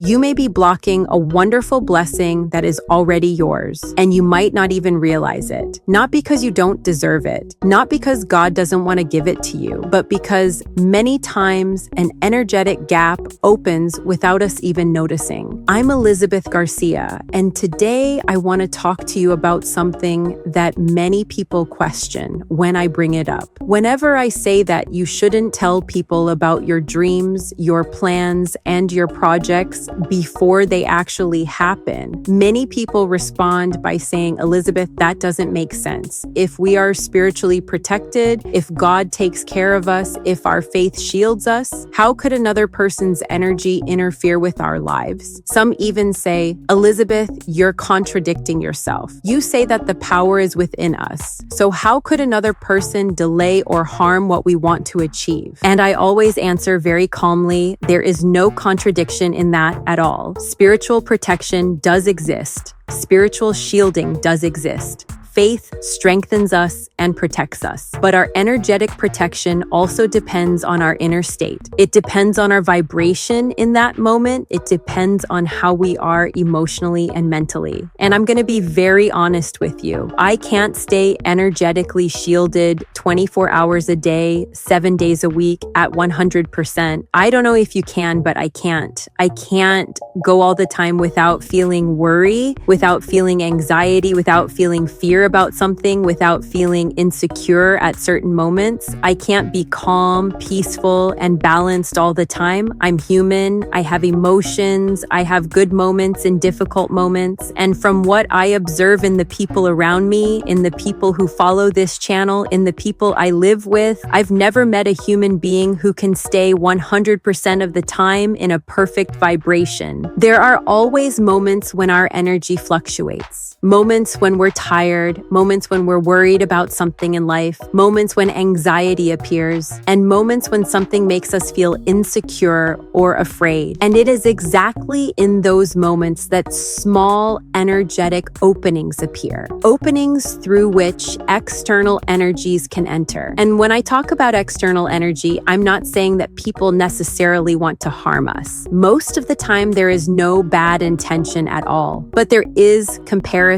You may be blocking a wonderful blessing that is already yours, and you might not even realize it. Not because you don't deserve it, not because God doesn't want to give it to you, but because many times an energetic gap opens without us even noticing. I'm Elizabeth Garcia, and today I want to talk to you about something that many people question when I bring it up. Whenever I say that you shouldn't tell people about your dreams, your plans, and your projects before they actually happen, many people respond by saying, Elizabeth, that doesn't make sense. If we are spiritually protected, if God takes care of us, if our faith shields us, how could another person's energy interfere with our lives? Some even say, Elizabeth, you're contradicting yourself. You say that the power is within us. So how could another person delay or harm what we want to achieve? And I always answer very calmly, there is no contradiction in that at all. Spiritual protection does exist. Spiritual shielding does exist. Faith strengthens us and protects us. But our energetic protection also depends on our inner state. It depends on our vibration in that moment. It depends on how we are emotionally and mentally. And I'm going to be very honest with you. I can't stay energetically shielded 24 hours a day, 7 days a week at 100%. I don't know if you can, but I can't. I can't go all the time without feeling worry, without feeling anxiety, without feeling fear about something, without feeling insecure at certain moments. I can't be calm, peaceful, and balanced all the time. I'm human. I have emotions. I have good moments and difficult moments. And from what I observe in the people around me, in the people who follow this channel, in the people I live with, I've never met a human being who can stay 100% of the time in a perfect vibration. There are always moments when our energy fluctuates. Moments when we're tired, moments when we're worried about something in life, moments when anxiety appears, and moments when something makes us feel insecure or afraid. And it is exactly in those moments that small energetic openings appear. Openings through which external energies can enter. And when I talk about external energy, I'm not saying that people necessarily want to harm us. Most of the time, there is no bad intention at all. But there is comparison.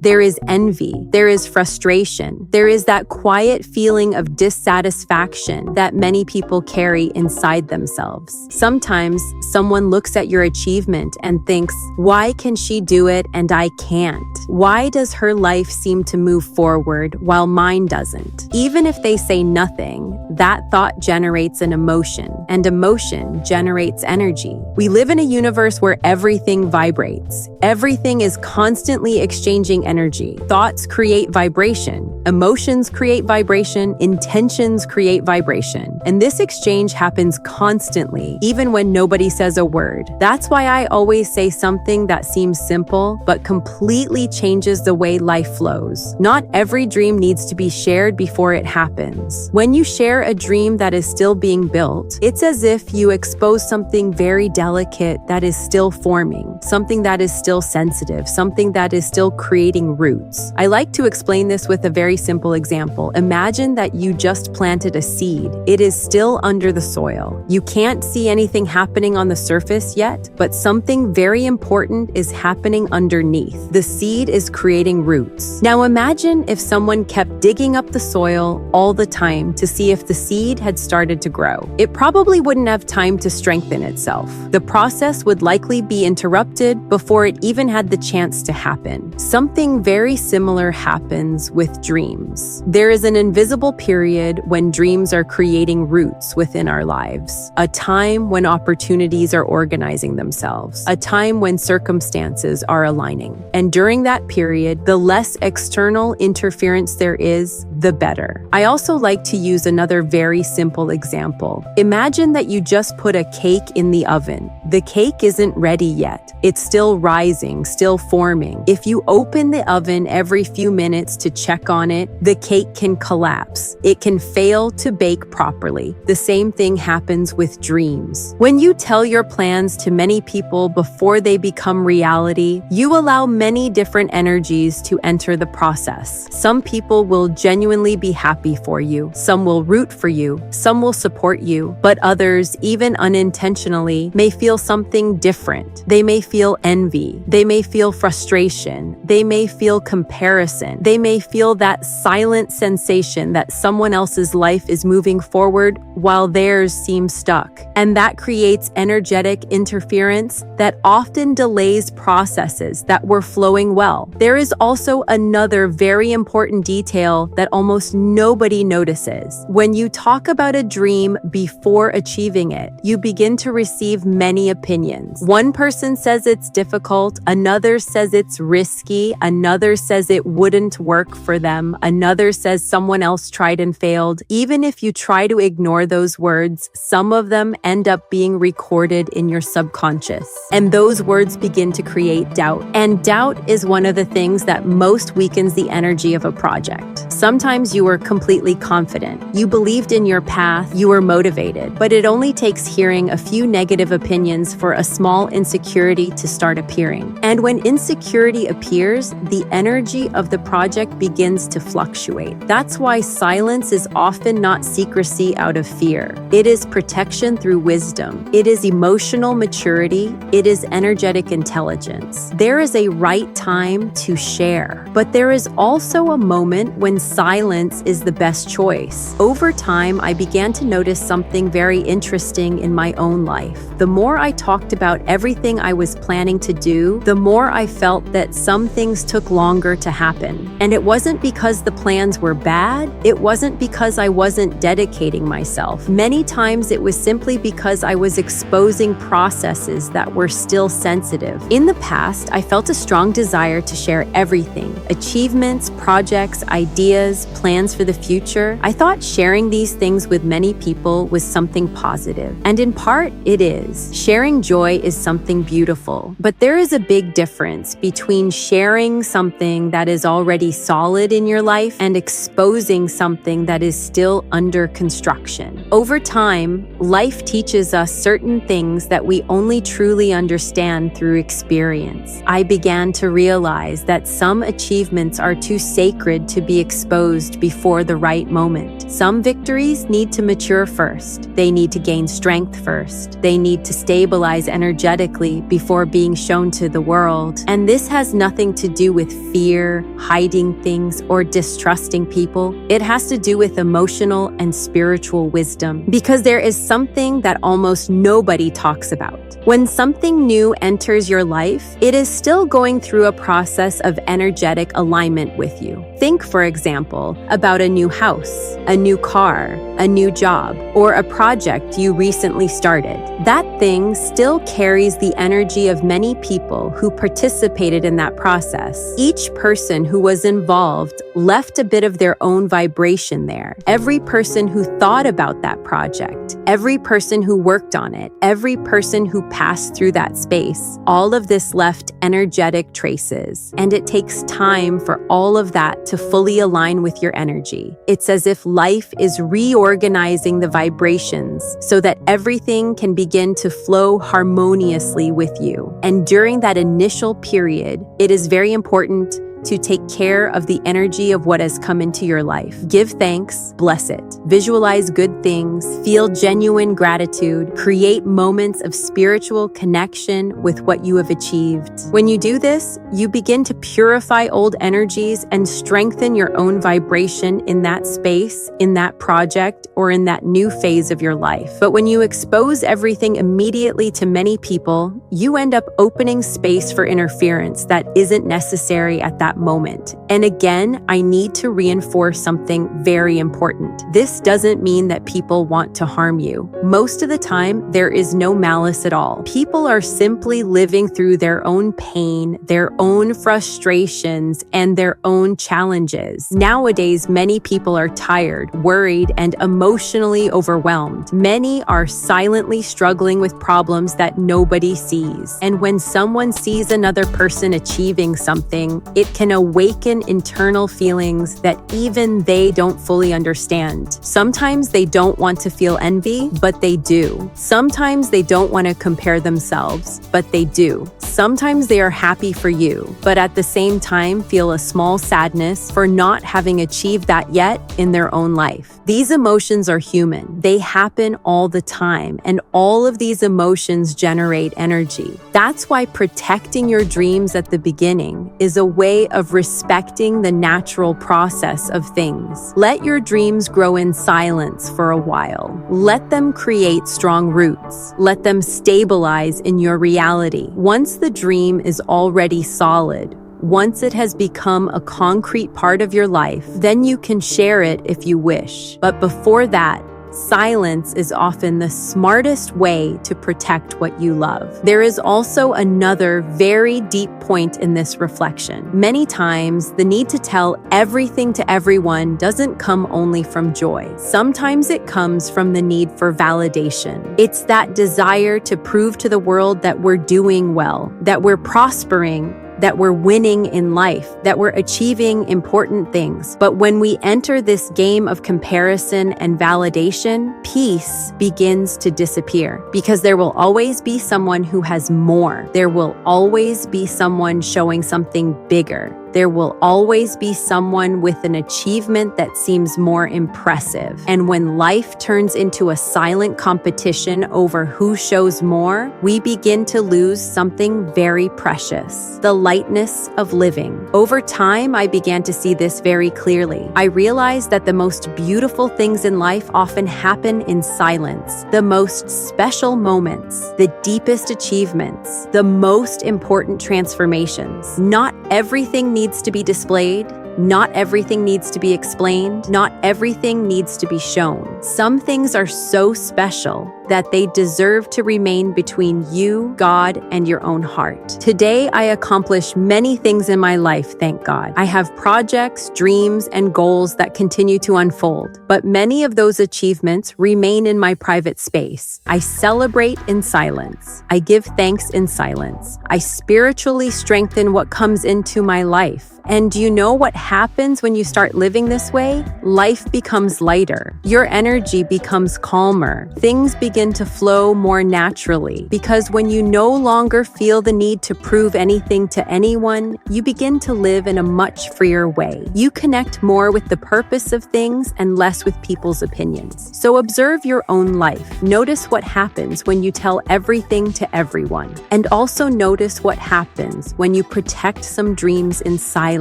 There is envy. There is frustration. There is that quiet feeling of dissatisfaction that many people carry inside themselves. Sometimes someone looks at your achievement and thinks, why can she do it and I can't? Why does her life seem to move forward while mine doesn't? Even if they say nothing, that thought generates an emotion, and emotion generates energy. We live in a universe where everything vibrates. Everything is constantly exchanging energy. Thoughts create vibration. Emotions create vibration. Intentions create vibration. And this exchange happens constantly, even when nobody says a word. That's why I always say something that seems simple, but completely changes the way life flows. Not every dream needs to be shared before it happens. When you share a dream that is still being built, it's as if you expose something very delicate that is still forming, something that is still sensitive, something that is still creating roots. I like to explain this with a very simple example. Imagine that you just planted a seed. It is still under the soil. You can't see anything happening on the surface yet, but something very important is happening underneath. The seed is creating roots. Now imagine if someone kept digging up the soil all the time to see if the seed had started to grow. It probably wouldn't have time to strengthen itself. The process would likely be interrupted before it even had the chance to happen. Something very similar happens with dreams. There is an invisible period when dreams are creating roots within our lives, a time when opportunities are organizing themselves, a time when circumstances are aligning. And during that period, the less external interference there is, the better. I also like to use another very simple example. Imagine that you just put a cake in the oven. The cake isn't ready yet. It's still rising, still forming. If you open the oven every few minutes to check on it, the cake can collapse. It can fail to bake properly. The same thing happens with dreams. When you tell your plans to many people before they become reality, you allow many different energies to enter the process. Some people will genuinely be happy for you. Some will root for you. Some will support you. But others, even unintentionally, may feel something different. They may feel envy. They may feel frustration. They may feel comparison. They may feel that silent sensation that someone else's life is moving forward while theirs seems stuck. And that creates energetic interference that often delays processes that were flowing well. There is also another very important detail that almost nobody notices. When you talk about a dream before achieving it, you begin to receive many opinions. One person says it's difficult, another says it's risky, another says it wouldn't work for them, another says someone else tried and failed. Even if you try to ignore those words, some of them end up being recorded in your subconscious. And those words begin to create doubt. And doubt is one of the things that most weakens the energy of a project. Sometimes you were completely confident. You believed in your path, you were motivated, but it only takes hearing a few negative opinions for a small insecurity to start appearing. And when insecurity appears, the energy of the project begins to fluctuate. That's why silence is often not secrecy out of fear. It is protection through wisdom. It is emotional maturity. It is energetic intelligence. There is a right time to share, but there is also a moment when silence is the best choice. Over time, I began to notice something very interesting in my own life. The more I talked about everything I was planning to do, the more I felt that some things took longer to happen. And it wasn't because the plans were bad. It wasn't because I wasn't dedicating myself. Many times it was simply because I was exposing processes that were still sensitive. In the past, I felt a strong desire to share everything: achievements, projects, ideas, plans for the future. I thought sharing these things with many people was something positive. And in part, it is. Sharing joy is something beautiful. But there is a big difference between sharing something that is already solid in your life and exposing something that is still under construction. Over time, life teaches us certain things that we only truly understand through experience. I began to realize that some achievements are too sacred to be exposed before the right moment. Some victories need to mature first. They need to gain strength first. They need to stabilize energetically before being shown to the world. And this has nothing to do with fear, hiding things, or distrusting people. It has to do with emotional and spiritual wisdom, because there is something that almost nobody talks about. When something new enters your life, it is still going through a process of energetic alignment with you. Think, for example, about a new house, a new car, a new job, or a project you recently started. That thing still carries the energy of many people who participated in that process. Each person who was involved left a bit of their own vibration there. Every person who thought about that project, every person who worked on it, every person who passed through that space, all of this left energetic traces. And it takes time for all of that to fully align with your energy. It's as if life is reorganizing the vibrations so that everything can begin to flow harmoniously with you. And during that initial period, it is very important to take care of the energy of what has come into your life. Give thanks, bless it, visualize good things, feel genuine gratitude, create moments of spiritual connection with what you have achieved. When you do this, you begin to purify old energies and strengthen your own vibration in that space, in that project, or in that new phase of your life. But when you expose everything immediately to many people, you end up opening space for interference that isn't necessary at that moment. And again, I need to reinforce something very important. This doesn't mean that people want to harm you. Most of the time, there is no malice at all. People are simply living through their own pain, their own frustrations, and their own challenges. Nowadays, many people are tired, worried, and emotionally overwhelmed. Many are silently struggling with problems that nobody sees. And when someone sees another person achieving something, it can can awaken internal feelings that even they don't fully understand. Sometimes they don't want to feel envy, but they do. Sometimes they don't want to compare themselves, but they do. Sometimes they are happy for you, but at the same time feel a small sadness for not having achieved that yet in their own life. These emotions are human. They happen all the time, and all of these emotions generate energy. That's why protecting your dreams at the beginning is a way of respecting the natural process of things. Let your dreams grow in silence for a while. Let them create strong roots. Let them stabilize in your reality. Once the dream is already solid, once it has become a concrete part of your life, then you can share it if you wish. But before that, silence is often the smartest way to protect what you love. There is also another very deep point in this reflection. Many times, the need to tell everything to everyone doesn't come only from joy. Sometimes it comes from the need for validation. It's that desire to prove to the world that we're doing well, that we're prospering, that we're winning in life, that we're achieving important things. But when we enter this game of comparison and validation, peace begins to disappear, because there will always be someone who has more. There will always be someone showing something bigger. There will always be someone with an achievement that seems more impressive. And when life turns into a silent competition over who shows more, we begin to lose something very precious: the lightness of living. Over time, I began to see this very clearly. I realized that the most beautiful things in life often happen in silence. The most special moments, the deepest achievements, the most important transformations. Not everything needs to be displayed. Not everything needs to be explained. Not everything needs to be shown. Some things are so special that they deserve to remain between you, God, and your own heart. Today, I accomplish many things in my life, thank God. I have projects, dreams, and goals that continue to unfold, but many of those achievements remain in my private space. I celebrate in silence. I give thanks in silence. I spiritually strengthen what comes into my life. And do you know what happens when you start living this way? Life becomes lighter. Your energy becomes calmer. Things begin to flow more naturally, because when you no longer feel the need to prove anything to anyone, you begin to live in a much freer way. You connect more with the purpose of things and less with people's opinions. So observe your own life. Notice what happens when you tell everything to everyone. And also notice what happens when you protect some dreams in silence.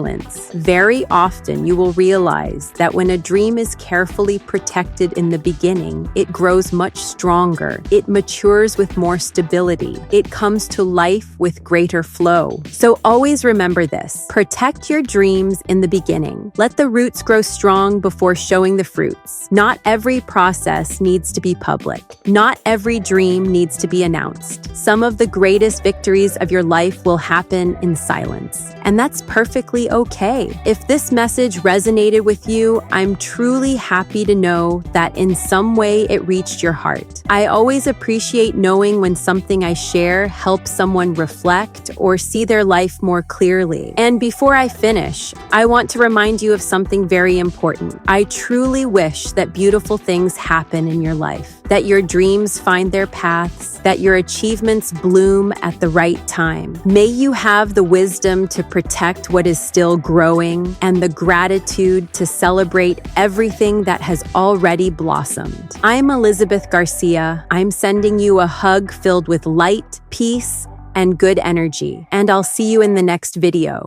Very often, you will realize that when a dream is carefully protected in the beginning, it grows much stronger. It matures with more stability. It comes to life with greater flow. So always remember this. Protect your dreams in the beginning. Let the roots grow strong before showing the fruits. Not every process needs to be public. Not every dream needs to be announced. Some of the greatest victories of your life will happen in silence. And that's perfectly okay. If this message resonated with you, I'm truly happy to know that in some way it reached your heart. I always appreciate knowing when something I share helps someone reflect or see their life more clearly. And before I finish, I want to remind you of something very important. I truly wish that beautiful things happen in your life, that your dreams find their paths, that your achievements bloom at the right time. May you have the wisdom to protect what is still growing and the gratitude to celebrate everything that has already blossomed. I'm Elizabeth Garcia. I'm sending you a hug filled with light, peace, and good energy. And I'll see you in the next video.